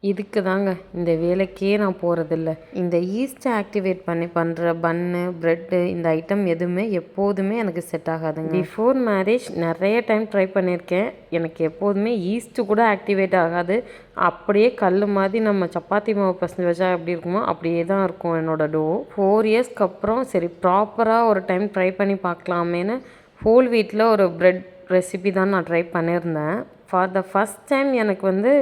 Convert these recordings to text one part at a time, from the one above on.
இதுக்கு தாங்க இந்த வேலைக்கே நான் போகிறதில்ல. இந்த ஈஸ்ட்டை ஆக்டிவேட் பண்ணி பண்ணுற பன்னு, ப்ரெட்டு இந்த ஐட்டம் எதுவுமே எப்போதுமே எனக்கு செட் ஆகாதுங்க. பிஃபோர் மேரேஜ் நிறைய டைம் ட்ரை பண்ணியிருக்கேன். எனக்கு எப்போதுமே ஈஸ்ட்டு கூட ஆக்டிவேட் ஆகாது. அப்படியே கல் மாதிரி நம்ம சப்பாத்தி மாவு பசஞ்சு வச்சா எப்படி இருக்குமோ அப்படியே தான் இருக்கும் என்னோடய டோ. 4 இயர்ஸ்க்கு அப்புறம் சரி ப்ராப்பராக ஒரு டைம் ட்ரை பண்ணி பார்க்கலாமேன்னு ஹோல் வீட்டில் ஒரு ப்ரெட் ரெசிபி தான் நான் ட்ரை பண்ணியிருந்தேன். ஃபார் த ஃபஸ்ட் டைம் எனக்கு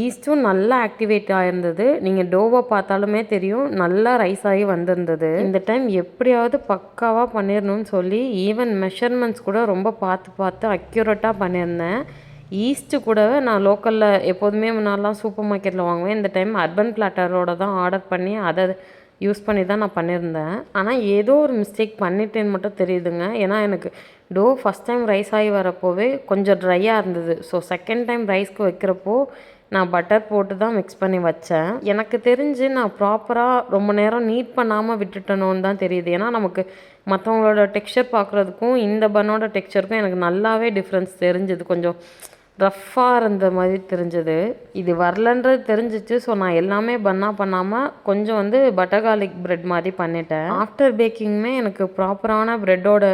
ஈஸ்ட்டும் நல்லா ஆக்டிவேட் ஆகிருந்தது. நீங்கள் டோவை பார்த்தாலுமே தெரியும், நல்லா ரைஸ் ஆகி வந்திருந்தது. இந்த டைம் எப்படியாவது பக்காவாக பண்ணிடணும்னு சொல்லி ஈவன் மெஷர்மெண்ட்ஸ் கூட ரொம்ப பார்த்து அக்யூரேட்டாக பண்ணியிருந்தேன். ஈஸ்ட்டு கூடவே நான் லோக்கலில் எப்போதுமே முன்னாடிலாம் சூப்பர் மார்க்கெட்டில் வாங்குவேன். இந்த டைம் அர்பன் பிளாட்டரோட தான் ஆர்டர் பண்ணி அதை யூஸ் பண்ணி தான் நான் பண்ணியிருந்தேன். ஆனால் ஏதோ ஒரு மிஸ்டேக் பண்ணிட்டேன்னு மட்டும் தெரியுதுங்க. ஏன்னா எனக்கு டோ ஃபஸ்ட் டைம் ரைஸ் ஆகி வரப்போவே கொஞ்சம் ட்ரையாக இருந்தது. ஸோ செகண்ட் டைம் ரைஸ்க்கு வைக்கிறப்போ நான் பட்டர் போட்டு தான் மிக்ஸ் பண்ணி வச்சேன். எனக்கு தெரிஞ்சு நான் ப்ராப்பராக ரொம்ப நேரம் நீட் பண்ணாமல் விட்டுட்டணும்னு தான் தெரியுது. ஏன்னா நமக்கு மற்றவங்களோட டெக்ஸ்சர் பார்க்குறதுக்கும் இந்த பன்னோட டெக்ஸ்சருக்கும் எனக்கு நல்லாவே டிஃப்ரென்ஸ் தெரிஞ்சுது. கொஞ்சம் ரஃப்பாக இருந்த மாதிரி தெரிஞ்சது. இது வரலன்றது தெரிஞ்சிச்சு. ஸோ நான் எல்லாமே பண்ணாமல் கொஞ்சம் பட்டர் கார்லிக் ப்ரெட் மாதிரி பண்ணிட்டேன். ஆஃப்டர் பேக்கிங்குமே எனக்கு ப்ராப்பரான ப்ரெட்டோட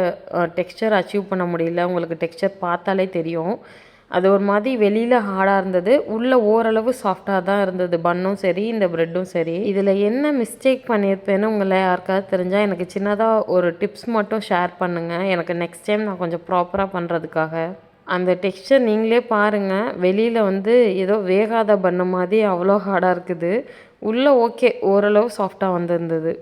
டெக்ஸ்சர் அச்சீவ் பண்ண முடியல. உங்களுக்கு டெக்ஸ்சர் பார்த்தாலே தெரியும். அது ஒரு மாதிரி வெளியில் ஹார்டாக இருந்தது, உள்ளே ஓரளவு சாஃப்டாக தான் இருந்தது. பன்னும் சரி இந்த ப்ரெட்டும் சரி. இதில் என்ன மிஸ்டேக் பண்ணியிருப்பேன்னு உங்களை யாருக்காவது தெரிஞ்சால் எனக்கு சின்னதாக ஒரு டிப்ஸ் மட்டும் ஷேர் பண்ணுங்கள். எனக்கு நெக்ஸ்ட் டைம் நான் கொஞ்சம் ப்ராப்பராக பண்ணுறதுக்காக. அந்த டெக்ஸ்சர் நீங்களே பாருங்கள். வெளியில் ஏதோ வேகாத பண்ண மாதிரி அவ்வளோ ஹார்டாக இருக்குது. உள்ளே ஓகே ஓரளவு சாஃப்டாக வந்திருந்தது.